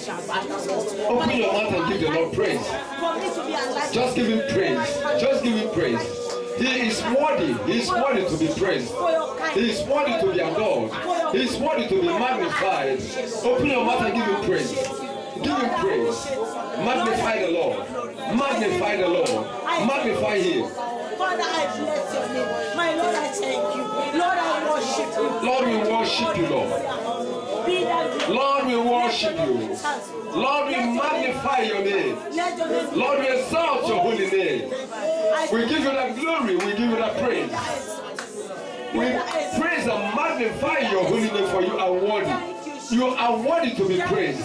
Open your mouth and give the Lord praise. Just give him praise. Just give him praise. He is worthy. He is worthy to be praised. He is worthy to be adored. He is worthy to be magnified. Open your mouth and give him praise. Give him praise. Magnify the Lord. Magnify the Lord. Magnify him. Father, I bless your name. My Lord, I thank you. Lord, I worship you. Lord, we worship you, Lord. Lord, we worship you. Lord, we magnify your name. Lord, we exalt your holy name. We give you the glory. We give you the praise. We praise and magnify your holy name, for you are worthy. You are worthy to be praised.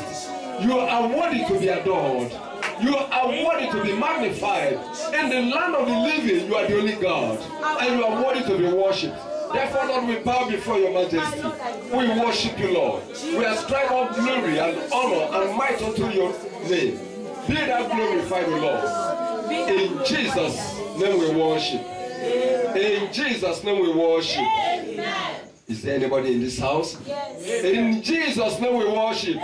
You are worthy to be adored. You are worthy to be magnified. In the land of the living, you are the only God. And you are worthy to be worshipped. Therefore, Lord, we bow before your majesty. We worship you, Lord. We ascribe all glory and honor and might unto your name. Be thou glorified, O Lord. In Jesus' name we worship. In Jesus' name we worship. Is there anybody in this house? Yes. In Jesus' name we worship.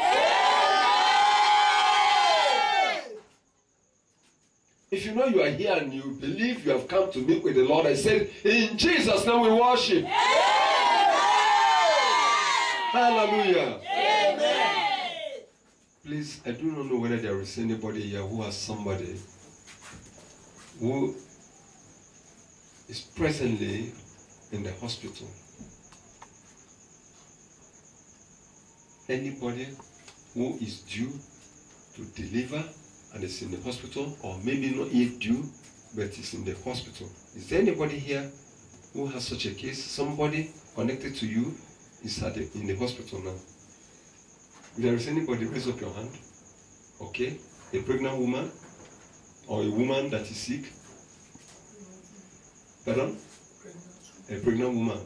If you know you are here and you believe you have come to meet with the Lord, I said, in Jesus' name we worship. Hallelujah. Amen. Please, I do not know whether there is anybody here who has somebody who is presently in the hospital. Anybody who is due to deliver and is in the hospital, or maybe not yet due, but is in the hospital. Is there anybody here who has such a case? Somebody connected to you is in the hospital now. If there is anybody, raise up your hand. Okay? A pregnant woman, or a woman that is sick. Pardon? A pregnant woman.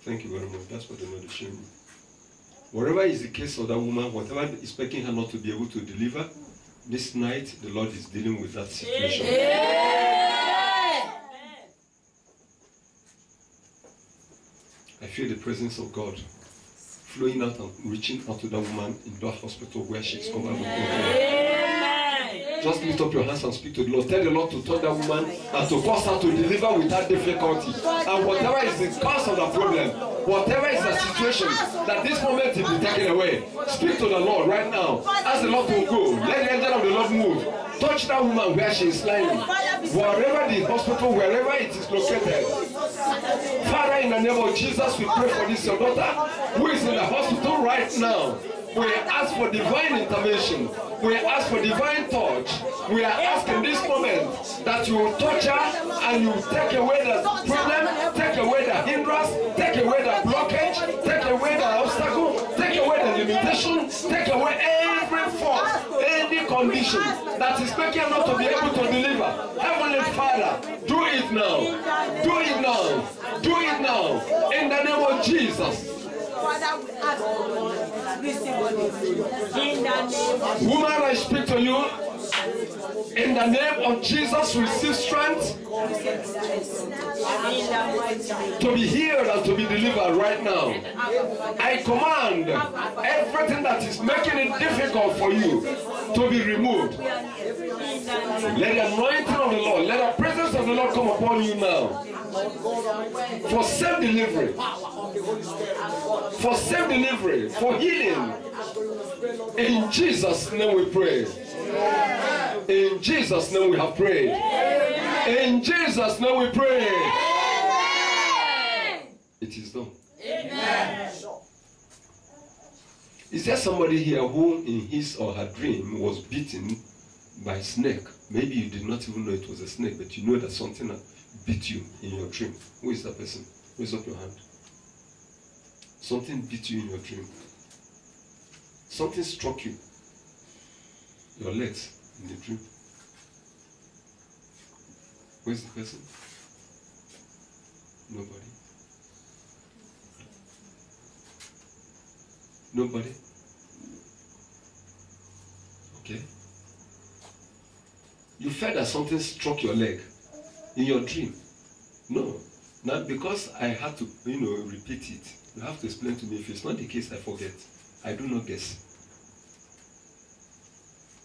Thank you very much. That's what the Lord is showing me. Whatever is the case of that woman, whatever is making her not to be able to deliver, this night the Lord is dealing with that situation. I feel the presence of God flowing out and reaching out to that woman in that hospital where she is covered with God. Just lift up your hands and speak to the Lord. Tell the Lord to touch that woman and to cause her to deliver without difficulty. And whatever is the cause of the problem, whatever is the situation, that this moment will be taken away. Speak to the Lord right now. Ask the Lord to go. Let the angel of the Lord move. Touch that woman where she is lying. Wherever the hospital, wherever it is located. Father, in the name of Jesus, we pray for this your daughter who is in the hospital right now. We ask for divine intervention. We ask for divine touch. We are asking this moment that you will touch her and you will take away the problem, take away the hindrance, take away the blockage, take away the obstacle, take away the limitation, take away every force, any condition that is making her not to be able to deliver. Heavenly Father, do it now. Do it now. Do it now. In the name of Jesus. Father, we ask for in the name of woman, I speak to you. In the name of Jesus, receive strength to be healed and to be delivered right now. I command everything that is making it difficult for you to be removed. Let the anointing of the Lord, let the presence of the Lord come upon you now. For self-delivery, for healing. In Jesus' name we pray. In Jesus' name we have prayed. In Jesus' name we pray. It is done. Is there somebody here who in his or her dream was beaten by a snake? Maybe you did not even know it was a snake, but you know that something beat you in your dream. Who is that person? Raise up your hand. Something beat you in your dream. Something struck you. Your legs in the dream. Who is the person? Nobody. Nobody? Okay. You felt that something struck your leg in your dream. No. Not because I had to, repeat it. You have to explain to me. If it's not the case, I forget. I do not guess.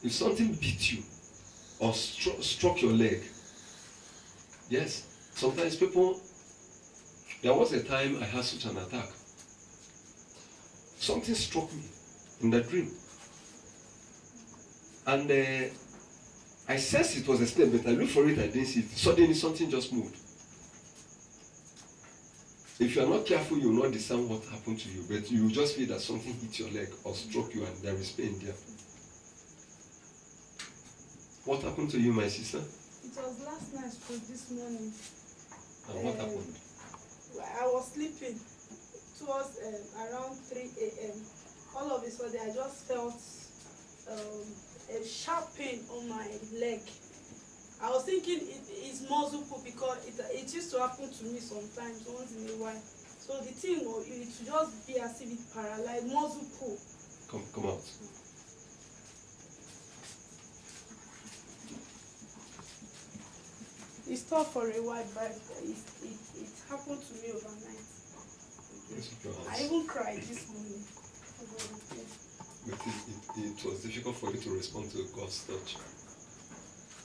If something beat you or struck your leg, yes, sometimes people, there was a time I had such an attack. Something struck me in the dream. And I sensed it was a snake, but I looked for it, I didn't see it. Suddenly something just moved. If you are not careful, you will not discern what happened to you, but you will just feel that something hit your leg or struck you and there is pain there. What happened to you, my sister? It was last night for this morning. And what happened? I was sleeping. It was around 3 a.m. All of a sudden, I just felt a sharp pain on my leg. I was thinking it is muscle pull because it used to happen to me sometimes, once in a while. So the thing, it would just be as if it paralyzed, muscle pull. Come out. It stopped for a while, but it happened to me overnight. I even cried this morning. But it was difficult for you to respond to God's touch.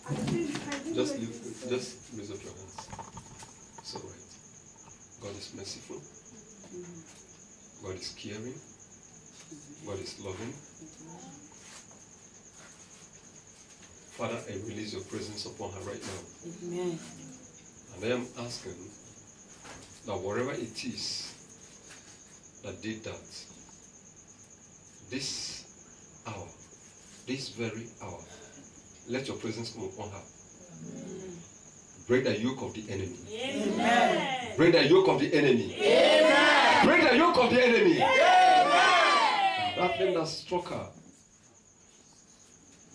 I didn't Just raise up your hands. It's all right. God is merciful. God is caring. God is loving. Father, I release your presence upon her right now. Amen. And I am asking that whatever it is that did that, this hour, this very hour, let your presence come upon her. Amen. Break the yoke of the enemy. Amen. Break the yoke of the enemy. Amen. Break the yoke of the enemy. Amen. That thing that struck her,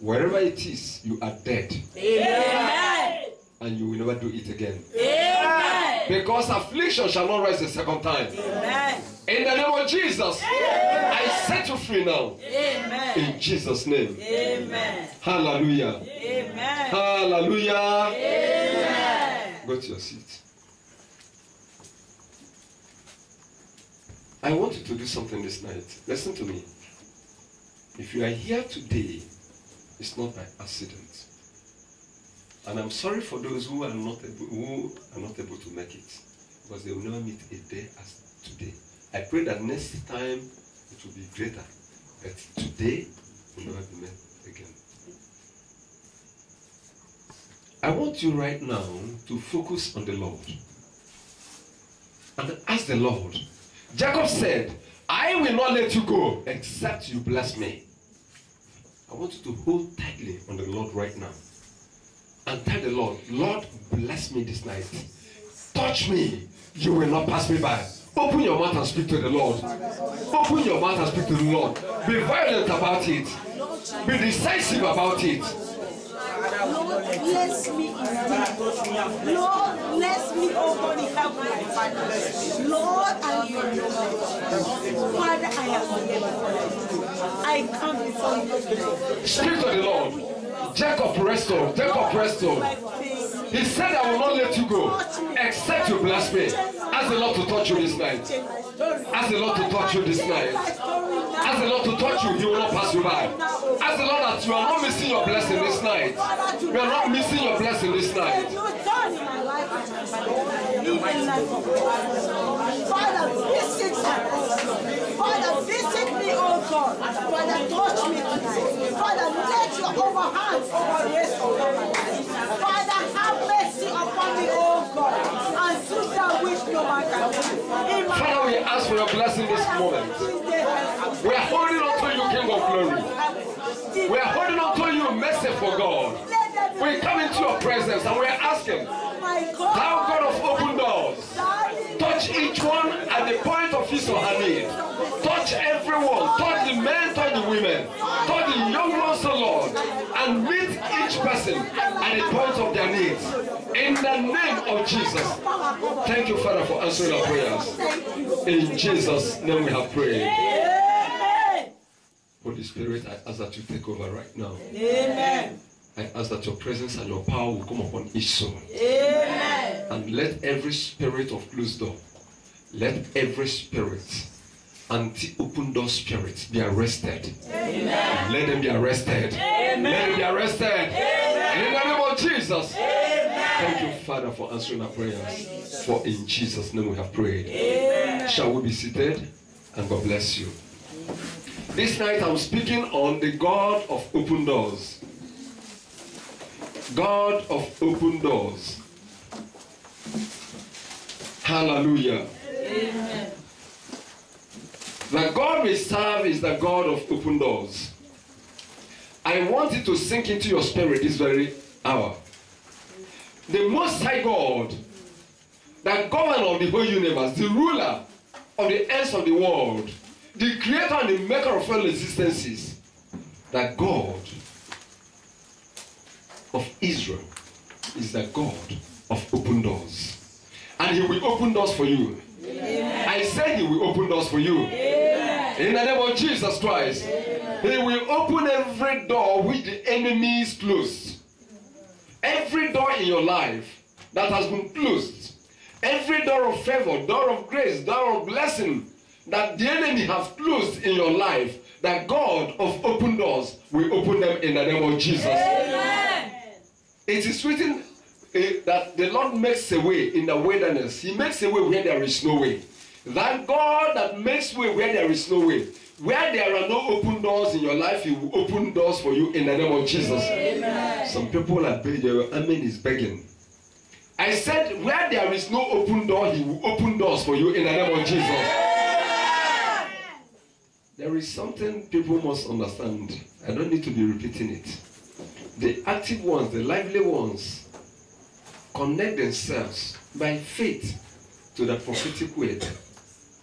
wherever it is, you are dead. Amen. And you will never do it again. Amen. Because affliction shall not rise a second time. Amen. In the name of Jesus, amen. I set you free now. Amen. In Jesus' name. Amen. Hallelujah. Amen. Hallelujah. Amen. Go to your seat. I want you to do something this night. Listen to me. If you are here today, it's not by accident. And I'm sorry for those who are not able to make it, because they will never meet a day as today. I pray that next time it will be greater, but today will never be met again. I want you right now to focus on the Lord and ask the Lord. Jacob said, I will not let you go except you bless me. I want you to hold tightly on the Lord right now and tell the Lord, Lord, bless me this night. Touch me. You will not pass me by. Open your mouth and speak to the Lord. Open your mouth and speak to the Lord. Be violent about it. Be decisive about it. Lord, bless me indeed. Lord, bless me, oh God, in help my Father. Lord, I am your Father, I am here before you. I come before you today. Speak to the Lord. Jacob restored. Jacob restored. He said, I will not let you go except you bless me. Ask the Lord to touch you this night. Ask the Lord to touch you this night. Ask the Lord to touch you. He will not pass you by. Ask the Lord that you are not missing your blessing this night. You are not missing your blessing this night. Father, visit me. Father, visit me, oh God. Father, touch me tonight. Father, let your overhand rest over my life. Father, have mercy upon me, oh God, and do that which no man can do. Father, we ask for your blessing this moment. We are holding on to you, King of Glory. We are holding on to you, merciful God. We come into your presence and we are asking, thou God of open doors, touch each one at the point of his or her need. Touch everyone, touch the men, touch the women, touch the young ones, O Lord, and meet each person at the point of their needs. In the name of Jesus. Thank you, Father, for answering our prayers. In Jesus' name we have prayed. Holy Spirit, I ask that you take over right now. Amen. I ask that your presence and your power will come upon each soul. Amen. And let every spirit of closed door, let every spirit, anti-open door spirits be arrested. Amen. Let them be arrested. Amen. Let it be arrested. In the name of Jesus. Thank you, Father, for answering our prayers. For in Jesus' name we have prayed. Shall we be seated? And God bless you. This night I'm speaking on the God of open doors. God of open doors. Hallelujah. Amen. The God we serve is the God of open doors. I want it to sink into your spirit this very hour. The Most High God, the governor of the whole universe, the ruler of the ends of the world, the creator and the maker of all existences, the God of Israel is the God of open doors. And he will open doors for you. Amen. I said he will open doors for you. Amen. In the name of Jesus Christ. Amen. He will open every door which the enemy is closed. Every door in your life that has been closed. Every door of favor, door of grace, door of blessing that the enemy has closed in your life, that God of open doors will open them in the name of Jesus. Amen. It is written that the Lord makes a way in the wilderness. He makes a way where there is no way. That God that makes way where there is no way. Where there are no open doors in your life, he will open doors for you in the name of Jesus. Amen. Some people are begging. Amen is begging. I said, where there is no open door, he will open doors for you in the name of Jesus. Amen. There is something people must understand. I don't need to be repeating it. The active ones, the lively ones, connect themselves by faith to the prophetic word,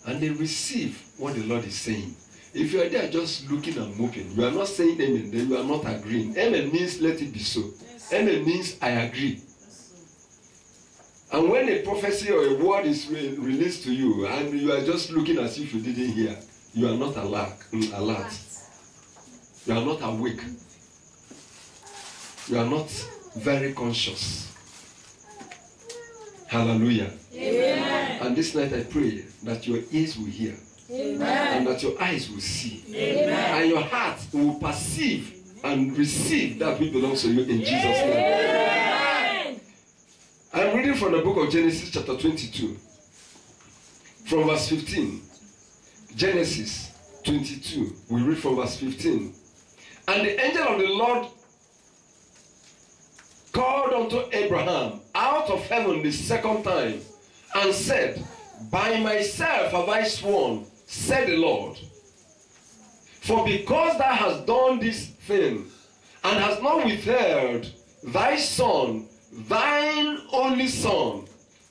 and they receive what the Lord is saying. If you are there just looking and moping, you are not saying amen, then you are not agreeing. Amen means let it be so. Yes. Amen means I agree. And when a prophecy or a word is released to you and you are just looking as if you didn't hear, you are not alert. You are not awake. You are not very conscious. Hallelujah. Amen. And this night I pray that your ears will hear. Amen. And that your eyes will see. Amen. And your heart will perceive and receive that which belongs to you in Jesus' name. Amen. I'm reading from the book of Genesis chapter 22. From verse 15. Genesis 22. We read from verse 15. And the angel of the Lord called unto Abraham out of heaven the second time and said, by myself have I sworn, said the Lord, for because thou hast done this thing, and hast not withheld thy son, thine only son,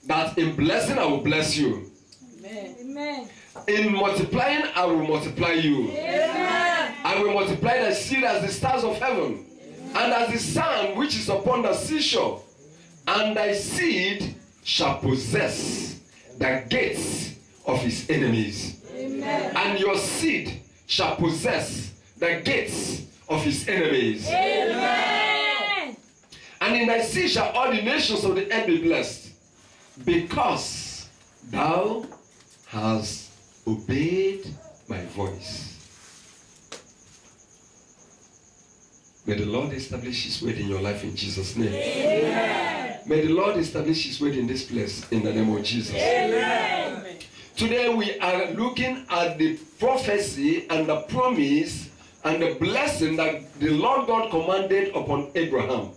that in blessing I will bless you. Amen. Amen. In multiplying I will multiply you. Amen. I will multiply thy seed as the stars of heaven, and as the sand which is upon the seashore, and thy seed shall possess the gates of his enemies. Amen. And your seed shall possess the gates of his enemies. Amen. And in thy seed shall all the nations of the earth be blessed, because thou hast obeyed my voice. May the Lord establish his word in your life in Jesus' name. Amen. May the Lord establish his word in this place in the name of Jesus. Amen. Today we are looking at the prophecy and the promise and the blessing that the Lord God commanded upon Abraham.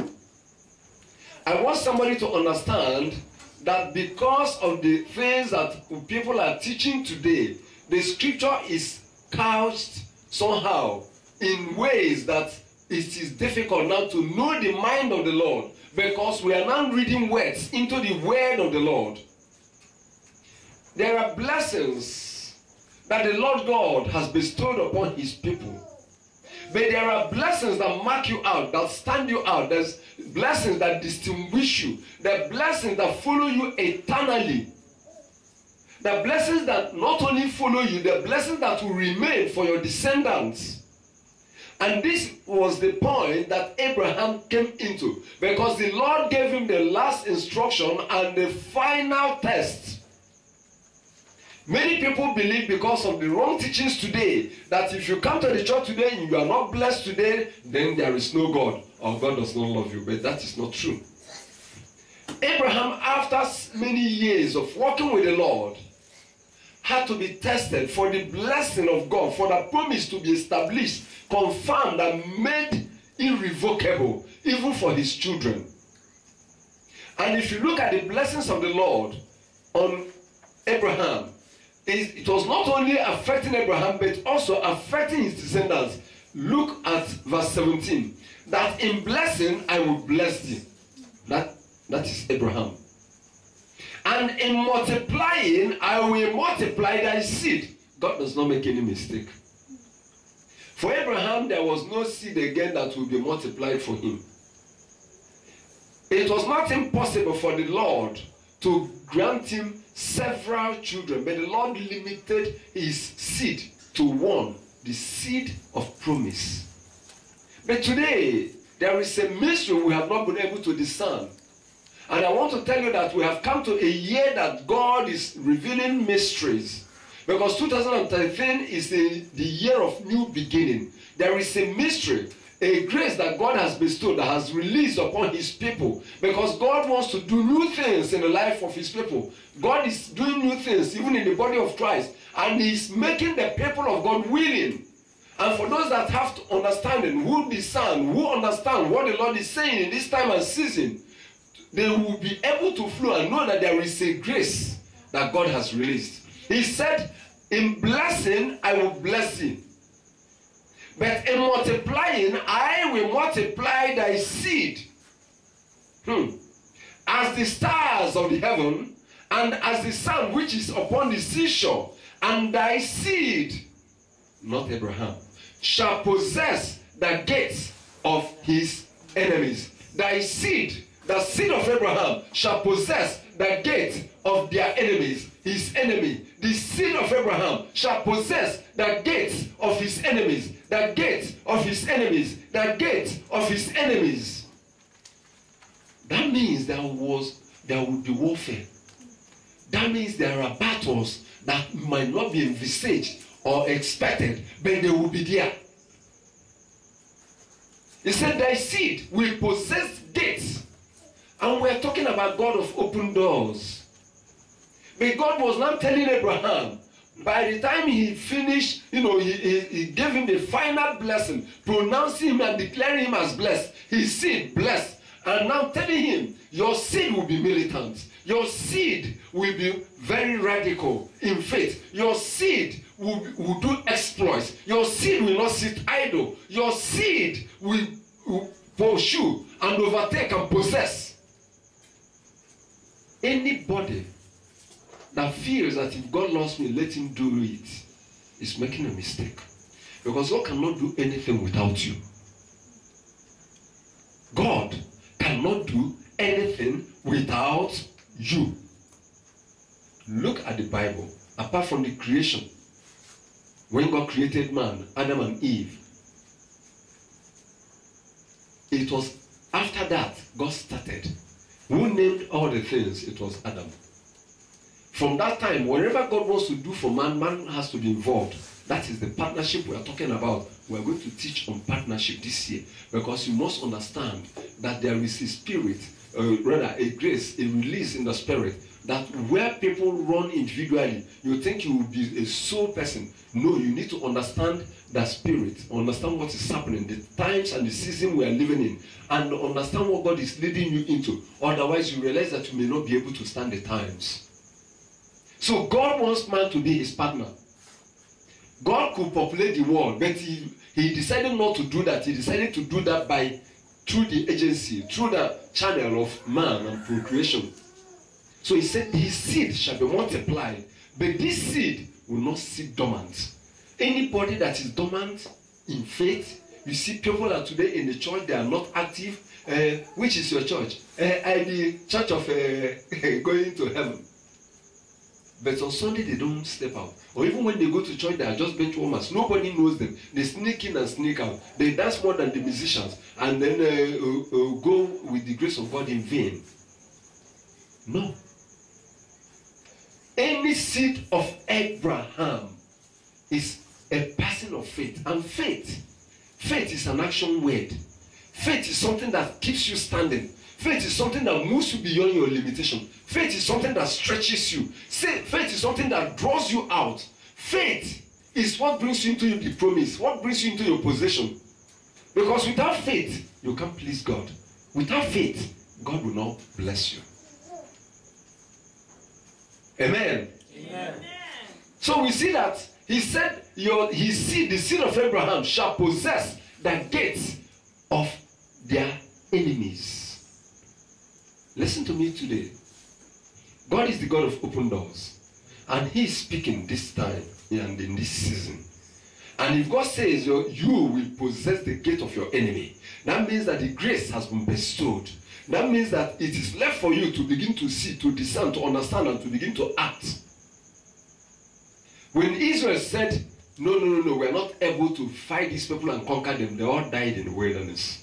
I want somebody to understand that because of the things that people are teaching today, the scripture is couched somehow in ways that it is difficult now to know the mind of the Lord, because we are now reading words into the word of the Lord. There are blessings that the Lord God has bestowed upon his people. But there are blessings that mark you out, that stand you out. There's blessings that distinguish you. There are blessings that follow you eternally. There are blessings that not only follow you, there are blessings that will remain for your descendants. And this was the point that Abraham came into, because the Lord gave him the last instruction and the final test. Many people believe because of the wrong teachings today that if you come to the church today and you are not blessed today, then there is no God or God does not love you. But that is not true. Abraham, after many years of walking with the Lord, had to be tested for the blessing of God, for the promise to be established, confirmed, and made irrevocable, even for his children. And if you look at the blessings of the Lord on Abraham, it was not only affecting Abraham, but also affecting his descendants. Look at verse 17. That in blessing I will bless thee. That is Abraham. And in multiplying, I will multiply thy seed. God does not make any mistake. For Abraham, there was no seed again that will be multiplied for him. It was not impossible for the Lord to grant him several children, but the Lord limited his seed to one, the seed of promise. But today, there is a mystery we have not been able to discern. And I want to tell you that we have come to a year that God is revealing mysteries. Because 2013 is the year of new beginning. There is a mystery, a grace that God has bestowed, that has released upon his people. Because God wants to do new things in the life of his people. God is doing new things even in the body of Christ. And he's making the people of God willing. And for those that have to understanding, who discern, who understand what the Lord is saying in this time and season, they will be able to flow and know that there is a grace that God has released. He said, in blessing, I will bless thee. But in multiplying, I will multiply thy seed. As the stars of the heaven, and as the sun which is upon the seashore, and thy seed, not Abraham, shall possess the gates of his enemies. Thy seed, the seed of Abraham, shall possess the gate of their enemies, his enemy. The seed of Abraham shall possess the gates of his enemies, the gate of his enemies, the gate of his enemies. That means there will be warfare. That means there are battles that might not be envisaged or expected, but they will be there. He said, thy seed will possess gates. And we're talking about God of open doors. But God was not telling Abraham, by the time he finished, he gave him the final blessing, pronouncing him and declaring him as blessed, his seed blessed. And now telling him, your seed will be militant. Your seed will be very radical in faith. Your seed will do exploits. Your seed will not sit idle. Your seed will pursue and overtake and possess. Anybody that feels that if God loves me, let him do it, is making a mistake. Because God cannot do anything without you. God cannot do anything without you. Look at the Bible. Apart from the creation, when God created man, Adam and Eve, it was after that God started. Who named all the things? It was Adam. From that time, whatever God wants to do for man, man has to be involved. That is the partnership we are talking about. We are going to teach on partnership this year. Because you must understand that there is a spirit, rather a grace, a release in the spirit, that where people run individually, you think you will be a sole person. No, you need to understand the spirit, understand what is happening, the times and the season we are living in, and understand what God is leading you into. Otherwise, you realize that you may not be able to stand the times. So God wants man to be his partner. God could populate the world, but he decided not to do that. He decided to do that through the agency, through the channel of man and procreation. So he said his seed shall be multiplied, but this seed will not sit dormant. Anybody that is dormant in faith, you see people that today in the church, they are not active. Which is your church? The church of going to heaven. But on Sunday, they don't step out. Or even when they go to church, they are just bench warmers. Nobody knows them. They sneak in and sneak out. They dance more than the musicians. And then go with the grace of God in vain. No. Any seed of Abraham is a person of faith. And faith is an action word. Faith is something that keeps you standing. Faith is something that moves you beyond your limitation. Faith is something that stretches you. Faith is something that draws you out. Faith is what brings you into the promise, what brings you into your possession. Because without faith, you can't please God. Without faith, God will not bless you. Amen. Amen. So we see that he said, his seed, the seed of Abraham, shall possess the gates of their enemies. Listen to me today. God is the God of open doors. And he is speaking this time and in this season. And if God says you will possess the gate of your enemy, that means that the grace has been bestowed. That means that it is left for you to begin to see, to discern, to understand, and to begin to act. When Israel said, no, we are not able to fight these people and conquer them, they all died in the wilderness.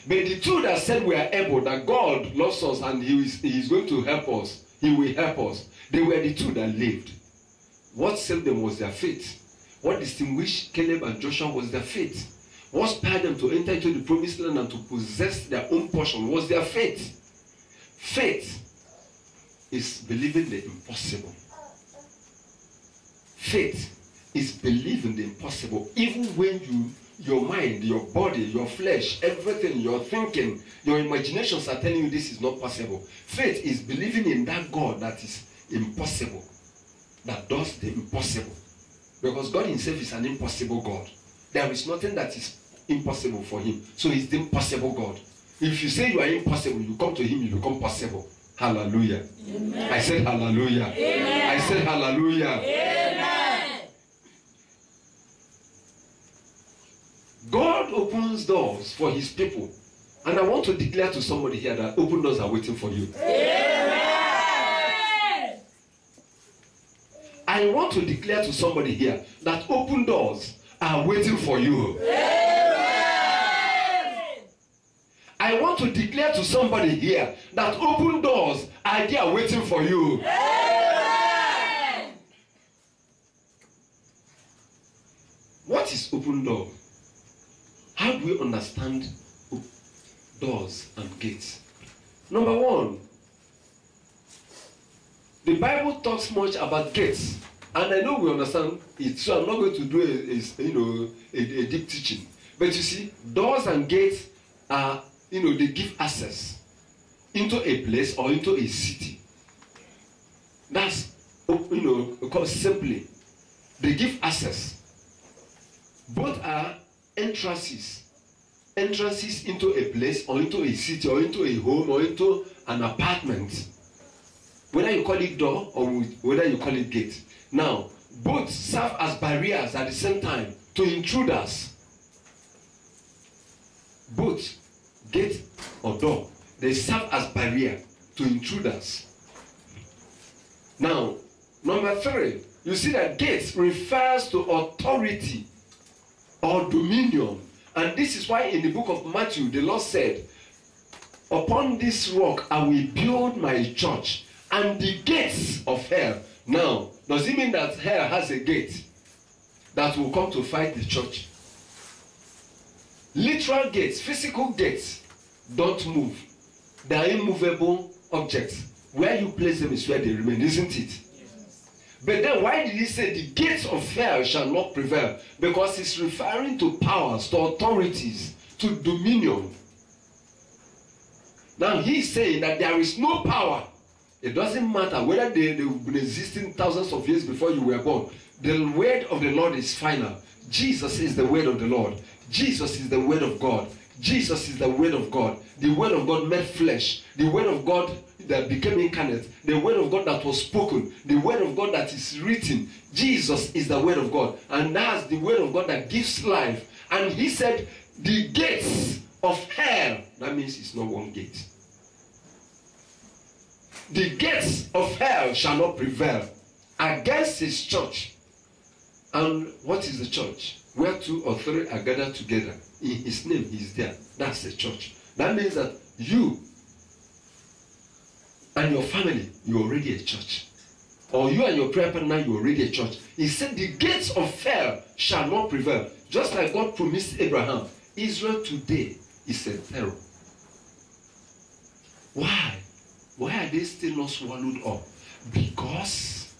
But the two that said we are able, that God loves us and he is going to help us, he will help us, they were the two that lived. What saved them was their faith. What distinguished Caleb and Joshua was their faith. What spurred them to enter into the promised land and to possess their own portion was their faith. Faith is believing the impossible. Faith is believing the impossible. Even when your mind, your body, your flesh, everything, your thinking, your imaginations are telling you this is not possible. Faith is believing in that God that is impossible, that does the impossible. Because God himself is an impossible God. There is nothing that is impossible for him. So he's the impossible God. If you say you are impossible, you come to him, you become possible. Hallelujah. Amen. I said hallelujah. Amen. I said hallelujah. Amen. God opens doors for his people. And I want to declare to somebody here that open doors are waiting for you. Amen. I want to declare to somebody here that open doors are waiting for you. Amen. I want to declare to somebody here that open doors are there waiting for you. Amen. What is open door? How do we understand doors and gates? Number one, the Bible talks much about gates, and I know we understand it, so I'm not going to do a deep teaching. But you see, doors and gates are, they give access into a place or into a city. That's, called simply, they give access. Both are entrances into a place or into a city or into a home or into an apartment. Whether you call it door or whether you call it gate. Now, both serve as barriers at the same time to intruders. Both gate or door, they serve as barrier to intruders. Now, number 3, you see that gates refers to authority or dominion. And this is why in the book of Matthew, the Lord said, upon this rock I will build my church, and the gates of hell. Now, does it mean that hell has a gate that will come to fight the church? Literal gates, physical gates, don't move. They are immovable objects. Where you place them is where they remain, isn't it? Yes. But then why did he say the gates of hell shall not prevail? Because it's referring to powers, to authorities, to dominion. Now he's saying that there is no power. It doesn't matter whether they've been existing thousands of years before you were born. The word of the Lord is final. Jesus is the word of the Lord. Jesus is the word of God. Jesus is the word of God. The word of God made flesh. The word of God that became incarnate. The word of God that was spoken. The word of God that is written. Jesus is the word of God. And that's the word of God that gives life. And he said, the gates of hell. That means it's not one gate. The gates of hell shall not prevail against his church. And what is the church? Where 2 or 3 are gathered together. In his name, he is there. That's the church. That means that you and your family, you're already a church. or you and your prayer partner, you're already a church. He said the gates of hell shall not prevail. Just like God promised Abraham. Israel today is a terror. Why? Why are they still not swallowed up? Because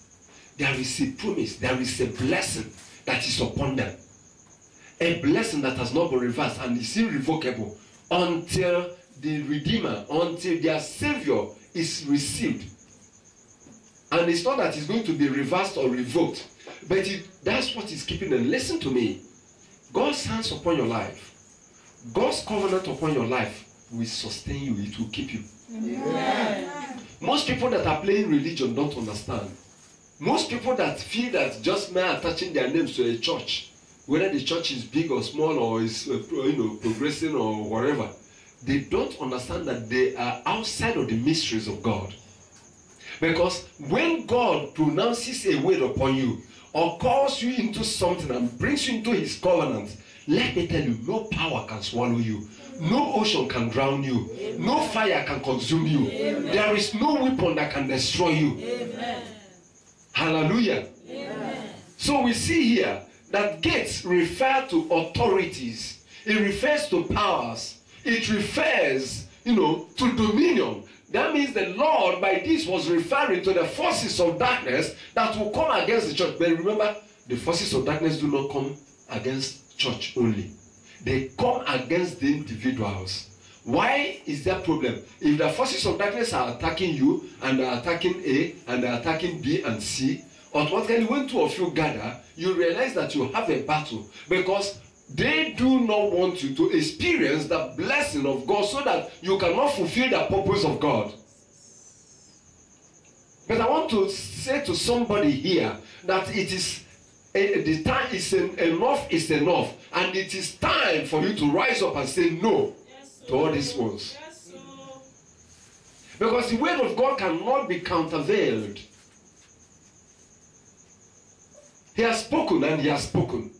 there is a promise, there is a blessing that is upon them. A blessing that has not been reversed and is irrevocable until the Redeemer, until their Savior is received. And it's not that it's going to be reversed or revoked, but that's what is keeping them. Listen to me. God's hands upon your life, God's covenant upon your life will sustain you. It will keep you. Amen. Most people that are playing religion don't understand. Most people that feel that just mere attaching their names to a church, whether the church is big or small or is progressing or whatever, they don't understand that they are outside of the mysteries of God. Because when God pronounces a word upon you or calls you into something and brings you into his covenant, let me tell you, no power can swallow you. No ocean can drown you. Amen. No fire can consume you. Amen. There is no weapon that can destroy you. Amen. Hallelujah. Amen. So we see here that gates refer to authorities. It refers to powers. It refers, to dominion. That means the Lord by this was referring to the forces of darkness that will come against the church. But remember, the forces of darkness do not come against church only. They come against the individuals. Why is that problem? If the forces of darkness are attacking you and they are attacking A and they are attacking B and C, automatically when two of you gather, you realize that you have a battle because they do not want you to experience the blessing of God so that you cannot fulfill the purpose of God. But I want to say to somebody here that it is the time is enough is enough, and it is time for you to rise up and say no to all these ones. Because the word of God cannot be countervailed. He has spoken and he has spoken.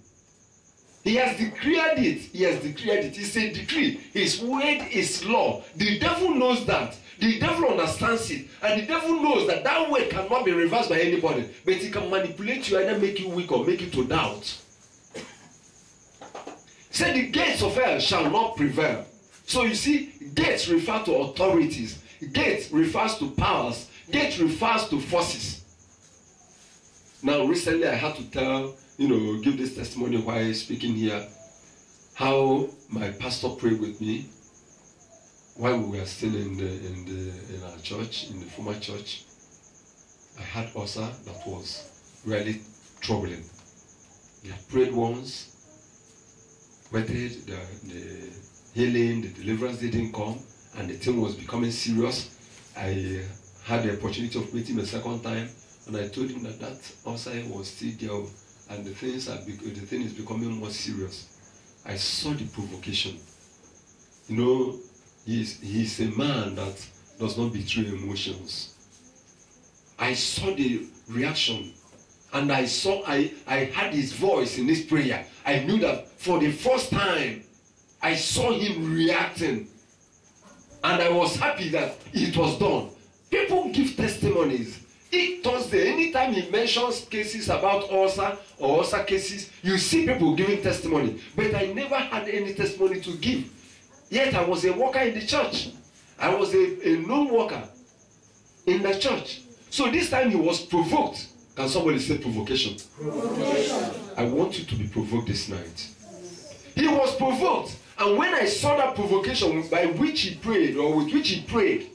He has declared it. He has declared it. It's a decree. His word is law. The devil knows that. The devil understands it. And the devil knows that that word cannot be reversed by anybody. But he can manipulate you, either make you weak or make you to doubt. Say the gates of hell shall not prevail. So you see, gates refer to authorities. Gates refers to powers. Gates refers to forces. Now recently I had to give this testimony while speaking here, how my pastor prayed with me while we were still in our church, in the former church. I had ulcer that was really troubling. He had prayed once, waited, the healing, the deliverance didn't come, and the thing was becoming serious. I had the opportunity of meeting him a second time, and I told him that ulcer was still there. And the thing is becoming more serious. I saw the provocation. He's a man that does not betray emotions. I saw the reaction, and I heard his voice in this prayer. I knew that for the first time, I saw him reacting, and I was happy that it was done. People give testimonies. Thursday, anytime he mentions cases about ulcer or ulcer cases, you see people giving testimony. But I never had any testimony to give. Yet I was a worker in the church. I was a known worker in the church. So this time he was provoked. Can somebody say provocation? Provocation. I want you to be provoked this night. He was provoked. And when I saw that provocation by which he prayed or with which he prayed,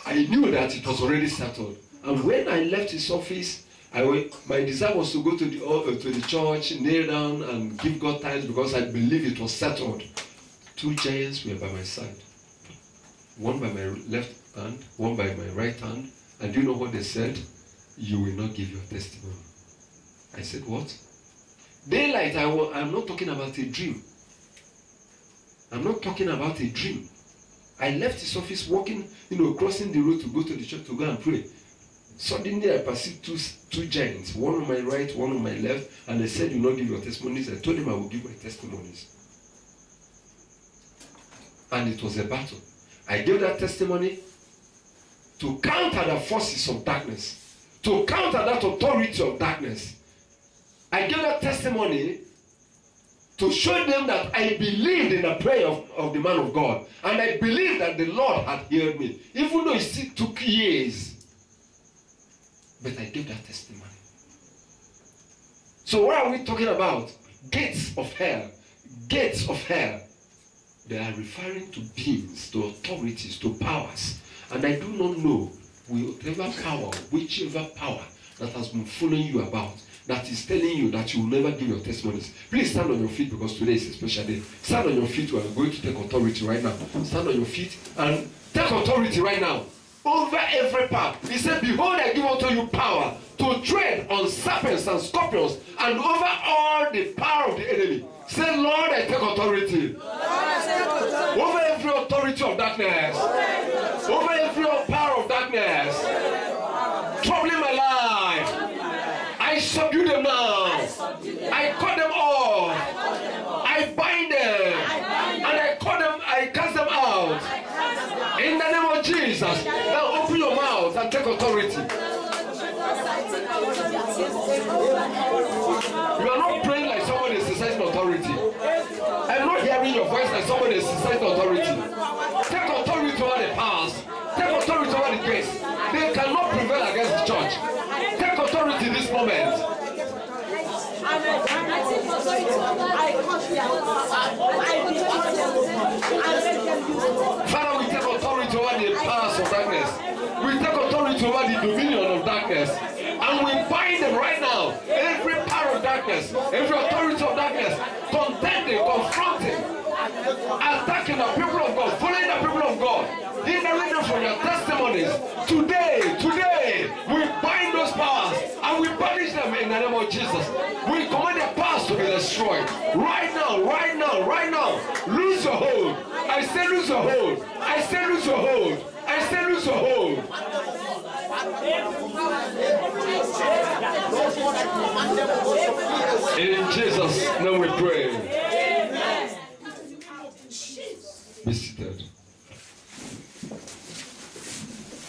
I knew that it was already settled. And when I left his office, my desire was to go to the church, kneel down and give God thanks because I believe it was settled. Two giants were by my side. One by my left hand, one by my right hand. And do you know what they said? You will not give your testimony. I said, what? Daylight, I'm not talking about a dream. I'm not talking about a dream. I left his office walking, crossing the road to go to the church to go and pray. Suddenly I perceived two giants, one on my right, one on my left, and they said, you will not give your testimonies. I told them I will give my testimonies. And it was a battle. I gave that testimony to counter the forces of darkness, to counter that authority of darkness. I gave that testimony to show them that I believed in the prayer of the man of God. And I believed that the Lord had healed me. Even though it still took years. But I gave that testimony. So what are we talking about? Gates of hell. Gates of hell. They are referring to beings, to authorities, to powers. And I do not know whichever power that has been following you about, that is telling you that you will never give your testimonies. Please stand on your feet, because today is a special day. Stand on your feet. We are going to take authority right now. Stand on your feet and take authority right now over every power. He said, behold, I give unto you power to tread on serpents and scorpions and over all the power of the enemy. Say, Lord, I take authority. Over every authority of darkness. Over every power of darkness. Troubling my life. I subdue them now. I cut them off. I bind them. And I cast them out. In the name of Jesus. Now open your mouth and take authority. You are not praying like somebody is exercising authority. I'm not hearing your voice like somebody is exercising authority. Take authority over the powers. Take authority over the grace. They cannot prevail against the church. Take authority this moment. Father, we take authority over the powers of darkness. We take authority over the dominion of darkness. And we bind them right now. Every power of darkness, every authority of darkness, contending, confronting, attacking the people of God, following the people of God, hindering them from your testimonies. Today, we bind those powers and we punish them in the name of Jesus. We command their powers to be destroyed. Right now. Lose your hold. I say lose your hold. I say lose your hold. I say lose your hold. In Jesus' name we pray. Amen. Be seated.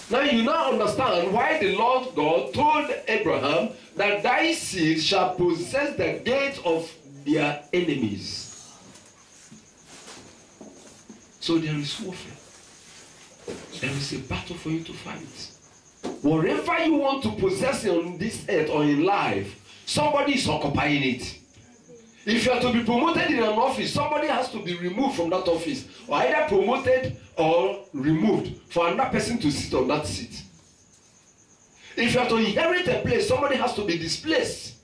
Now you now understand why the Lord God told Abraham that thy seed shall possess the gate of their enemies. So there is warfare. There is a battle for you to fight. Whatever you want to possess on this earth or in life, somebody is occupying it. If you are to be promoted in an office, somebody has to be removed from that office, or either promoted or removed for another person to sit on that seat. If you are to inherit a place, somebody has to be displaced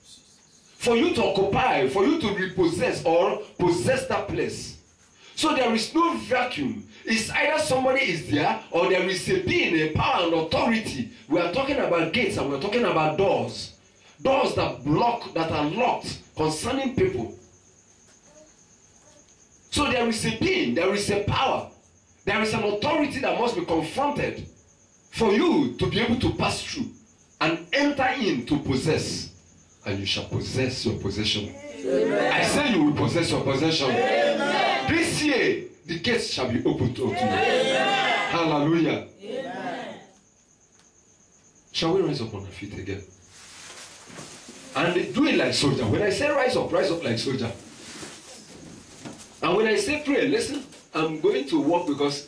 for you to occupy, for you to repossess or possess that place. So there is no vacuum. It's either somebody is there or there is a being, a power and authority. We are talking about gates and we are talking about doors. Doors that block, that are locked concerning people. So there is a being, there is a power, there is an authority that must be confronted for you to be able to pass through and enter in to possess. And you shall possess your possession. Amen. I say you will possess your possession. Amen. This year, the gates shall be opened to you. Hallelujah. Amen. Shall we rise up on our feet again? And do it like soldier. When I say rise up like soldier. And when I say pray, listen, I'm going to walk because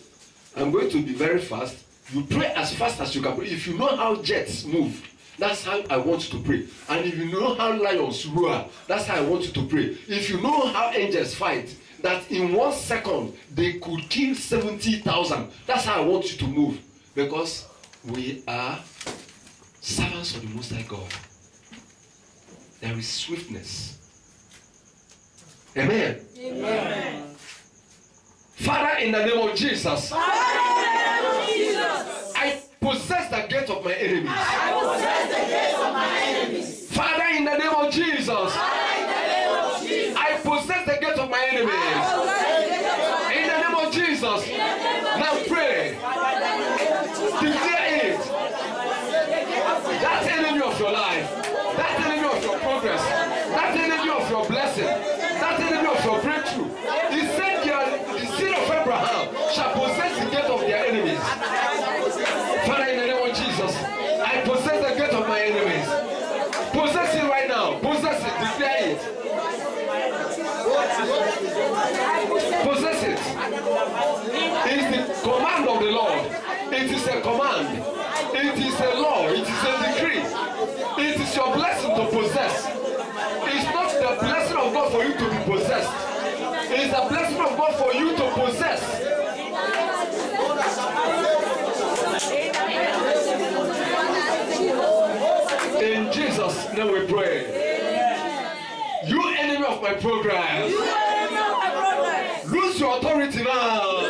I'm going to be very fast. You pray as fast as you can pray. If you know how jets move, that's how I want you to pray. And if you know how lions roar, that's how I want you to pray. If you know how angels fight, that in 1 second they could kill 70,000, that's how I want you to move. Because we are servants of the Most High God. There is swiftness. Amen. Amen. Father, in the name of Jesus, I possess the gate of my enemies. Father, in the name of Jesus, I possess the gate of my enemies. In the name of Jesus, now pray. Declare it. That enemy of your life, that enemy of your progress, that enemy of your blessing, that enemy of your breakthrough, he said the seed of Abraham shall possess the gate of their enemies. Father, in the name of Jesus, I possess the gate of my enemies. Possess it right now. Possess it. Declare it. Possess it. It is the command of the Lord. It is a command. It is a law. It is a decree. It is your blessing to possess. It's not the blessing of God for you to be possessed. It is the blessing of God for you to possess. In Jesus' name we pray. You enemy of my progress. Lose your authority now.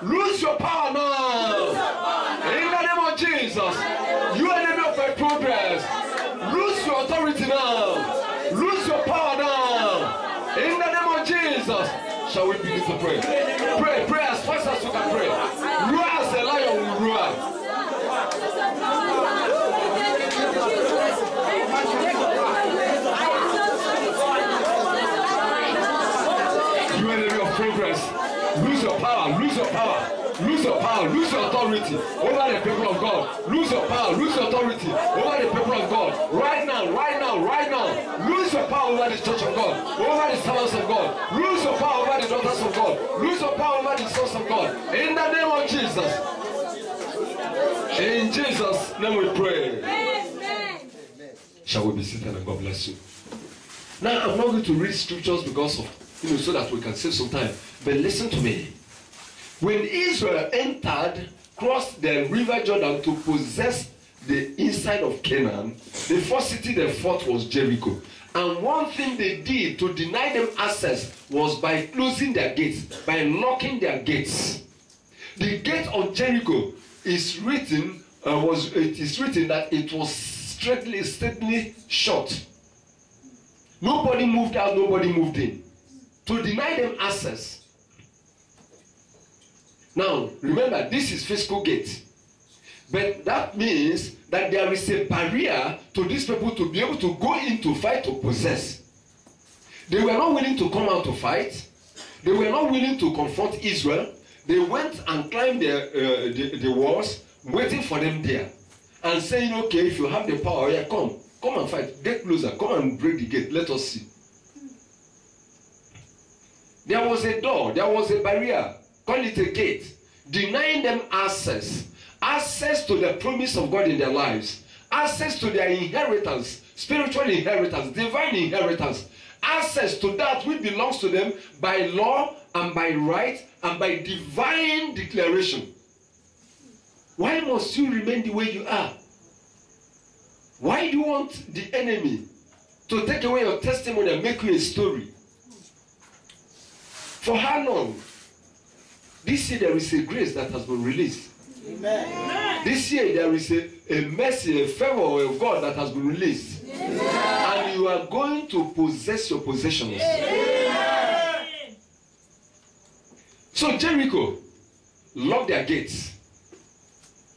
Lose your power now. In the name of Jesus. You enemy of my progress. Lose your authority now. Lose your power now. In the name of Jesus. Shall we begin to pray? Pray, pray as fast as you can pray. Roar as a lion will roar. You enemy of progress. Lose your power, lose your power. Lose your power, lose your authority over the people of God. Lose your power, lose your authority over the people of God. Right now, right now, right now. Lose your power over the church of God, over the servants of God. Lose your power over the daughters of God. Lose your power over the sons of God. In the name of Jesus. In Jesus' name we pray. Amen. Shall we be seated and God bless you. Now I'm not going to read scriptures because of, so that we can save some time. But listen to me. When Israel entered, crossed the river Jordan to possess the inside of Canaan, the first city they fought was Jericho. And one thing they did to deny them access was by closing their gates, by locking their gates. The gate of Jericho is written, it is written that it was straightly shut. Nobody moved out, nobody moved in. To deny them access. Now, remember, this is physical gate. But that means that there is a barrier to these people to be able to go in to fight to possess. They were not willing to come out to fight. They were not willing to confront Israel. They went and climbed the walls, waiting for them there. And saying, okay, if you have the power, yeah, come and fight. Get closer, come and break the gate. Let us see. There was a door, there was a barrier. Call it a gate, denying them access to the promise of God in their lives, access to their inheritance, spiritual inheritance, divine inheritance, access to that which belongs to them by law and by right and by divine declaration. Why must you remain the way you are? Why do you want the enemy to take away your testimony and make you a story? For how long? This year there is a grace that has been released. Amen. This year there is a mercy, a favor of God that has been released. Amen. And you are going to possess your possessions. Amen. So Jericho locked their gates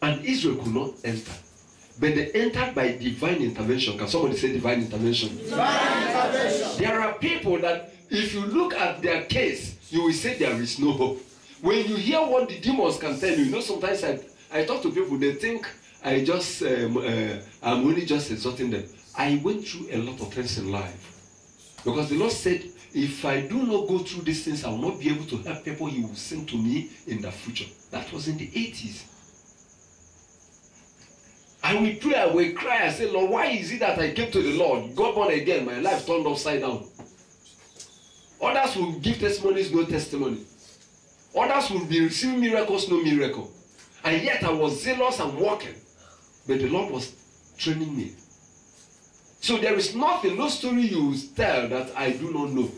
and Israel could not enter. But they entered by divine intervention. Can somebody say divine intervention? Divine intervention. There are people that if you look at their case, you will say there is no hope. When you hear what the demons can tell you, sometimes I talk to people, they think I'm only just exhorting them. I went through a lot of things in life. Because the Lord said, if I do not go through these things, I will not be able to help people He will send to me in the future. That was in the 80s. I will pray, I will cry, I say, Lord, why is it that I came to the Lord, got born again, my life turned upside down? Others will give testimonies, no testimony. Others will be receiving miracles, no miracle. And yet I was zealous and walking. But the Lord was training me. So there is nothing, no story you will tell that I do not know.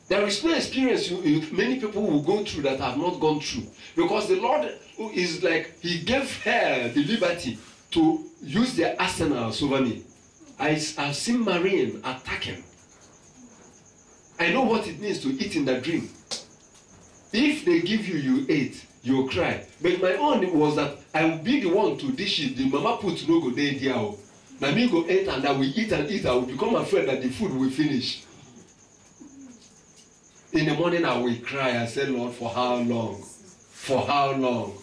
There is no experience many people will go through that I have not gone through. Because the Lord is like, He gave her the liberty to use their arsenals over me. I've seen Marine attacking. I know what it means to eat in the dream. If they give you, you eat, you cry. But my own was that I will be the one to dish it. The mama put no go there. Now me go eat and I will eat and eat. I will become afraid that the food will finish. In the morning I will cry. I say, Lord, for how long? For how long?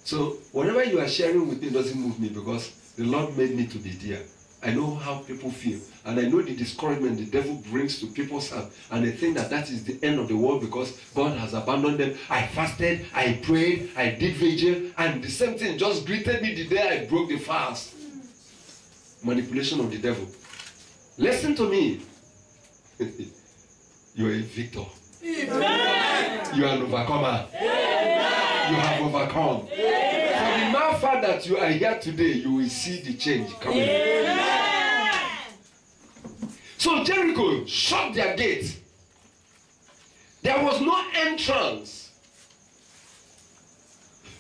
So whatever you are sharing with me doesn't move me because the Lord made me to be there. I know how people feel. And I know the discouragement the devil brings to people's heart. And they think that that is the end of the world because God has abandoned them. I fasted, I prayed, I did vigil. And the same thing just greeted me the day I broke the fast. Manipulation of the devil. Listen to me. You are a victor. Amen. You are an overcomer. Amen. You have overcome. Amen. For the mere fact that you are here today, you will see the change coming. Amen. So Jericho shut their gates. There was no entrance.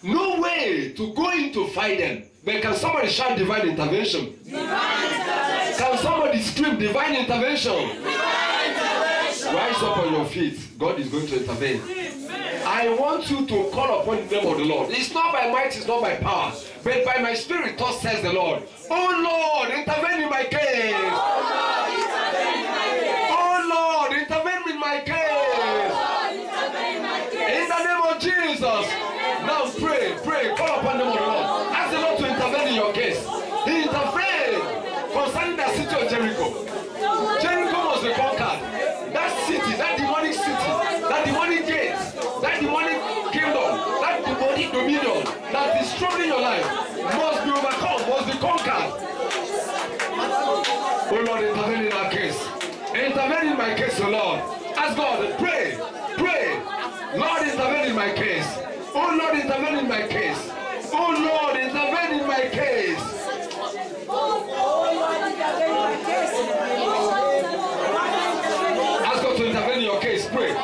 No way to go in to fight them. But can somebody shout divine intervention? Divine intervention. Can somebody scream divine intervention? Divine intervention. Rise up on your feet. God is going to intervene. Amen. I want you to call upon the name of the Lord. It's not by might, it's not by power, but by my spirit, thus says the Lord. Oh Lord, intervene in my case. Oh Lord, intervene in my case. Oh Lord, intervene in my case. Oh Lord, intervene in my case. In the name of Jesus. Amen. Now pray, call upon the name of the Lord. Ask the Lord to intervene in your case. He intervened concerning the city of Jericho. Jericho was the conquered. That city, that demonic city, that demonic gate, that demonic kingdom, that demonic dominion that is troubling your life must be overcome, must be conquered. Oh Lord, intervene in our case. Intervene in my case, oh Lord. Ask God, pray. Lord, intervene in my case. Oh Lord, intervene in my case. Oh Lord, intervene in my case. Ask God to intervene in your case. Pray.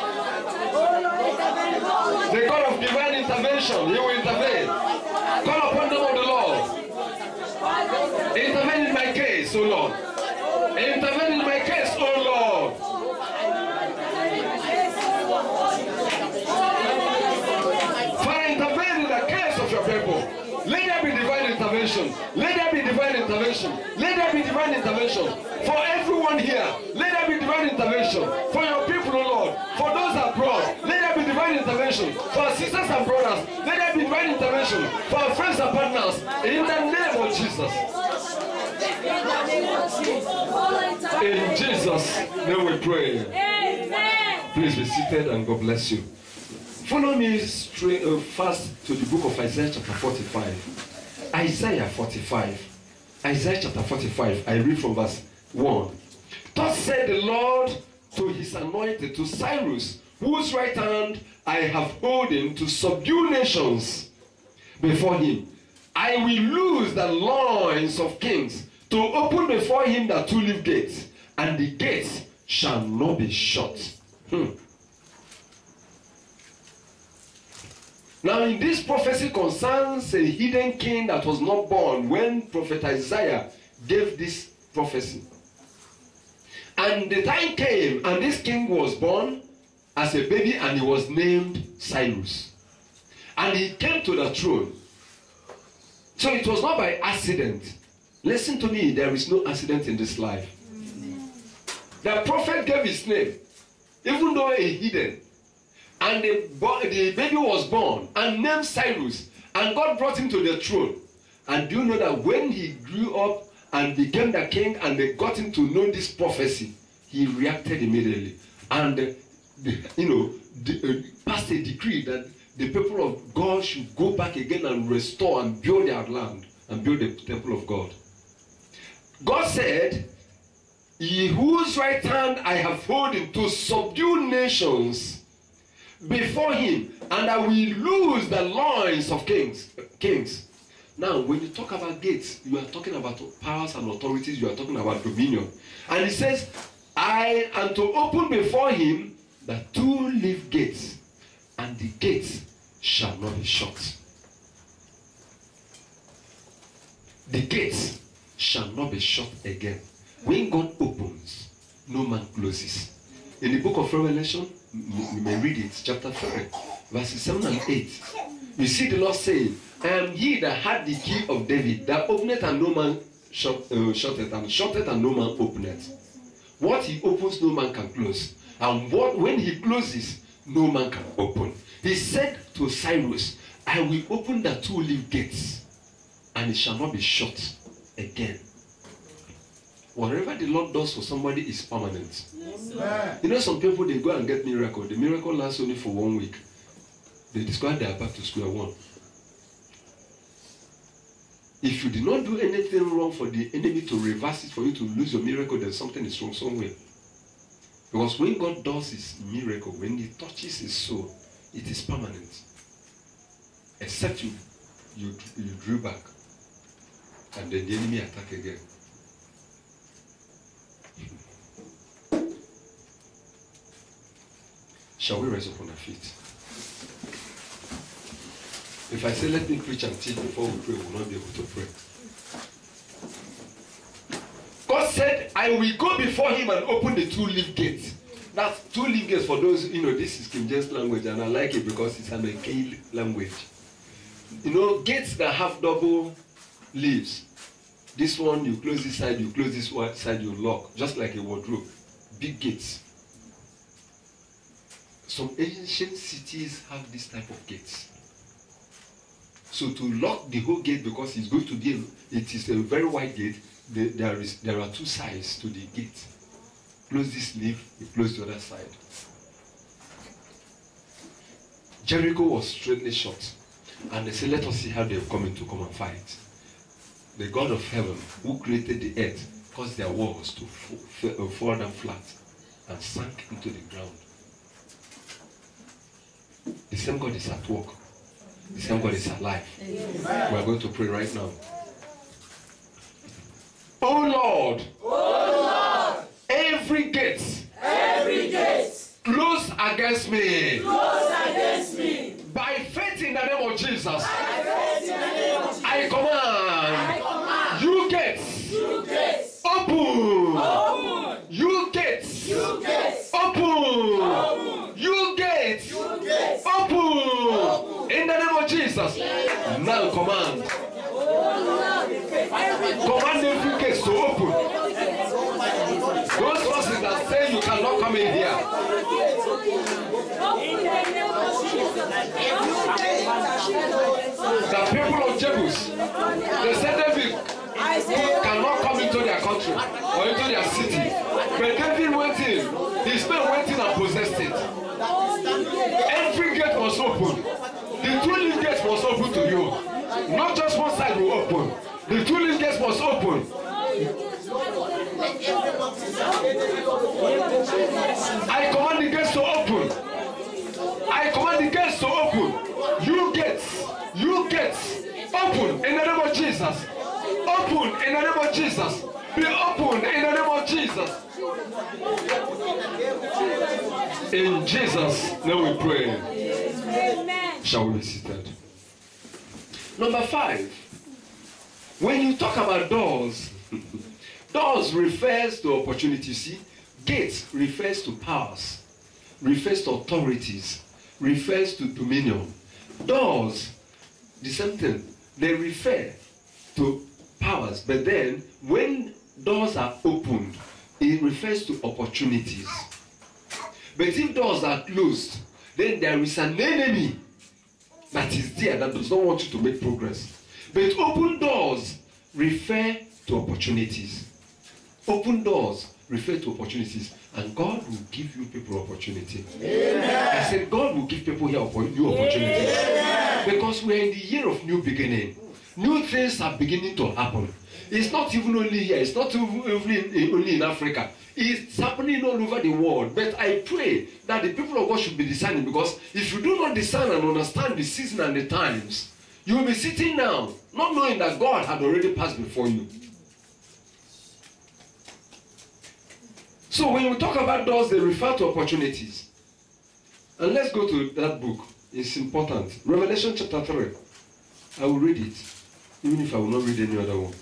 The God of divine intervention, He will intervene. Call upon the name of the Lord. Intervene in my case, oh Lord. Intervene in my case, oh Lord. Father, intervene in the case of your people. Let there be divine intervention. Let there be divine intervention. Let there be divine intervention. For everyone here, let there be divine intervention. For your people, O Lord. For those abroad, let there be divine intervention. For our sisters and brothers, let there be divine intervention. For our friends and partners, in the name of Jesus. In Jesus' name we pray. Amen. Please be seated and God bless you. Follow me straight fast to the book of Isaiah chapter 45. Isaiah 45. Isaiah chapter 45. I read from verse 1. Thus said the Lord to his anointed, to Cyrus, whose right hand I have holden to subdue nations before him. I will loose the loins of kings, to open before him the two-leaf gates, and the gates shall not be shut. Now, in this prophecy concerns a hidden king that was not born when prophet Isaiah gave this prophecy. And the time came, and this king was born as a baby, and he was named Cyrus. And he came to the throne. So it was not by accident. Listen to me, there is no accident in this life. The prophet gave his name, even though a hidden. And the baby was born and named Cyrus. And God brought him to the throne. And do you know that when he grew up and became the king and they got him to know this prophecy, he reacted immediately. And, passed a decree that the people of God should go back again and restore and build their land and build the temple of God. God said, "He whose right hand I have holden to subdue nations before him, and I will loose the loins of kings." Now, when you talk about gates, you are talking about powers and authorities, you are talking about dominion. And he says, I am to open before him the two-leaf gates, and the gates shall not be shut. The gates shall not be shut again. When God opens, no man closes. In the book of Revelation, you may read it, chapter 3, verses 7 and 8. You see the Lord saying, I am he that had the key of David, that openeth and no man shutteth, and shutteth and no man openeth. What he opens, no man can close. And when he closes, no man can open. He said to Cyrus, I will open the two-leaf gates, and it shall not be shut again. whatever the Lord does for somebody is permanent. Yes, You know, some people, they go and get miracle. The miracle lasts only for 1 week. They discover they are back to square one. If you did not do anything wrong for the enemy to reverse it, for you to lose your miracle, then something is wrong somewhere. Because when God does his miracle, when he touches his soul, it is permanent. Except you drew back. And then the enemy attack again. Shall we rise up on our feet? If I say, let me preach and teach before we pray, we will not be able to pray. God said, I will go before him and open the two-leaf gates. That's two-leaf gates for those, this is King James language, and I like it because it's an archaic language. Gates that have double leaves. This one, you close this side, you close this side, you lock. Just like a wardrobe. Big gates. Some ancient cities have this type of gates. So to lock the whole gate, because it's going to be, it is a very wide gate, there are two sides to the gate. Close this leaf, you close the other side. Jericho was straightly shut. And they said, let us see how they have come in to come and fight. The God of heaven, who created the earth, caused their walls to fall down flat and sank into the ground. The same God is at work. The same God is alive. Amen. We are going to pray right now. Oh Lord, every gate close against me, by faith in the name of Jesus, I command you gates open. You gates open. You gates open. In the name of Jesus. Now command every gate to open. Those forces that say you cannot come in here. The people of Jebus, they said David cannot come into their country or into their city. But David went in. His men went in and possessed it. Every gate was open. The two-leaf gates was open to you. Not just one side will open. The two-leaf gates was open. I command the gates to open. I command the gates to open. You gates, open in the name of Jesus. Open in the name of Jesus. Be open in the name of Jesus. In Jesus' name we pray. Amen. Shall we be seated? Number 5. When you talk about doors, doors refers to opportunity. See, gates refers to powers, refers to authorities, refers to dominion. Doors, the same thing. They refer to powers, but then when doors are opened, it refers to opportunities. But if doors are closed, then there is an enemy that is there that does not want you to make progress. But open doors refer to opportunities. Open doors refer to opportunities, and God will give you people opportunity. Amen. I said God will give people here new opportunities. Amen. Because we are in the year of new beginning. New things are beginning to happen. It's not even only here. It's not only in Africa. It's happening all over the world. But I pray that the people of God should be discerning, because if you do not discern and understand the season and the times, you will be sitting down not knowing that God had already passed before you. So when we talk about doors, they refer to opportunities. And let's go to that book. It's important. Revelation chapter 3. I will read it, even if I will not read any other one.